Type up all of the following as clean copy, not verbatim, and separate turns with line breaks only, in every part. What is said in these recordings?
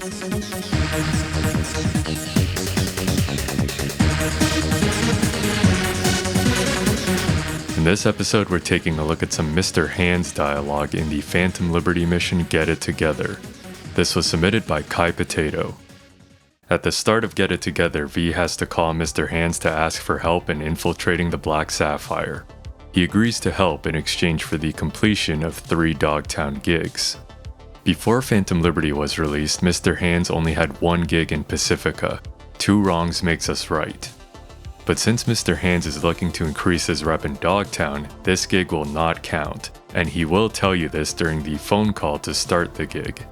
In this episode, we're taking a look at some Mr. Hands dialogue in the Phantom Liberty mission Get It Together. This was submitted by Kai Potato. At the start of Get It Together, V has to call Mr. Hands to ask for help in infiltrating the Black Sapphire. He agrees to help in exchange for the completion of 3 Dogtown gigs. Before Phantom Liberty was released, Mr. Hands only had 1 gig in Pacifica. 2 wrongs makes us right. But since Mr. Hands is looking to increase his rep in Dogtown, this gig will not count, and he will tell you this during the phone call to start the gig.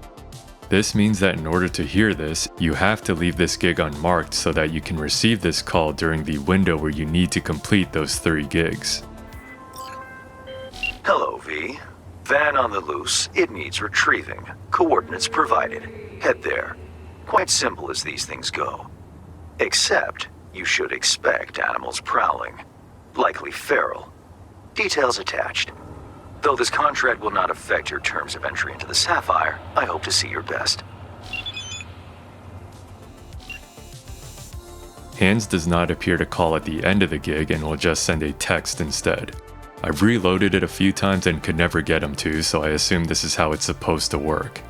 This means that in order to hear this, you have to leave this gig unmarked so that you can receive this call during the window where you need to complete those 3 gigs.
Hello, V. Van on the loose. It needs retrieving. Coordinates provided. Head there. Quite simple as these things go. Except, you should expect animals prowling. Likely feral. Details attached. Though this contract will not affect your terms of entry into the Sapphire, I hope to see your best.
Hands does not appear to call at the end of the gig and will just send a text instead. I've reloaded it a few times and could never get him to, so I assume this is how it's supposed to work.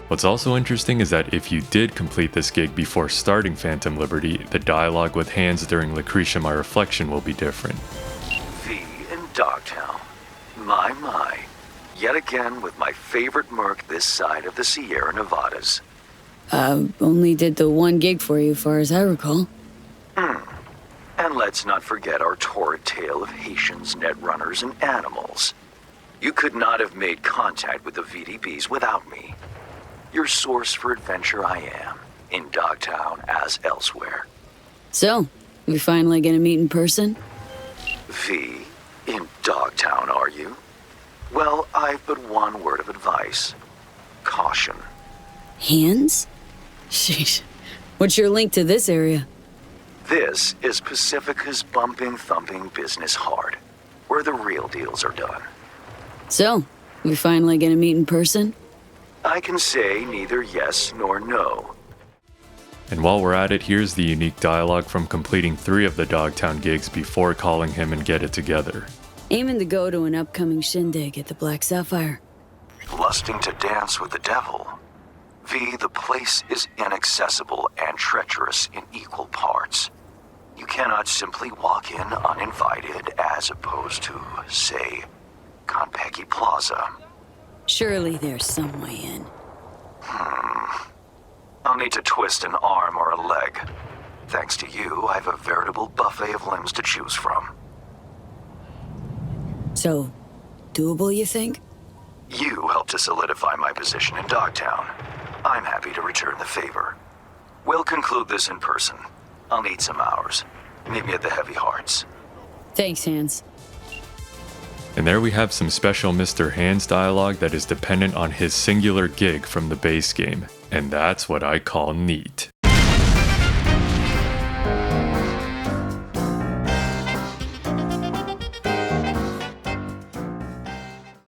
What's also interesting is that if you did complete this gig before starting Phantom Liberty, the dialogue with Hands during Lucretia My Reflection will be different.
V in Dogtown. My. Yet again with my favorite merc this side of the Sierra Nevadas.
Only did the 1 gig for you, far as I recall.
And let's not forget our torrid tale of Haitians, netrunners, and animals. You could not have made contact with the VDBs without me. Your source for adventure I am, in Dogtown as elsewhere.
So, we finally gonna meet in person?
V, in Dogtown, are you? Well, I've but one word of advice. Caution.
Hands? Sheesh. What's your link to this area?
This is Pacifica's bumping, thumping business hard, where the real deals are done.
So, we finally gonna meet in person?
I can say neither yes nor no.
And while we're at it, here's the unique dialogue from completing 3 of the Dogtown gigs before calling him and Get It Together.
Aiming to go to an upcoming shindig at the Black Sapphire.
Lusting to dance with the devil. V, the place is inaccessible and treacherous in equal parts. You cannot simply walk in uninvited as opposed to, say, Konpeki Plaza.
Surely there's some way in.
I'll need to twist an arm or a leg. Thanks to you, I have a veritable buffet of limbs to choose from.
So, doable, you think?
You helped to solidify my position in Dogtown. I'm happy to return the favor. We'll conclude this in person. I'll need some hours. Meet me at the Heavy Hearts.
Thanks, Hands.
And there we have some special Mr. Hands dialogue that is dependent on his singular gig from the base game, and that's what I call neat.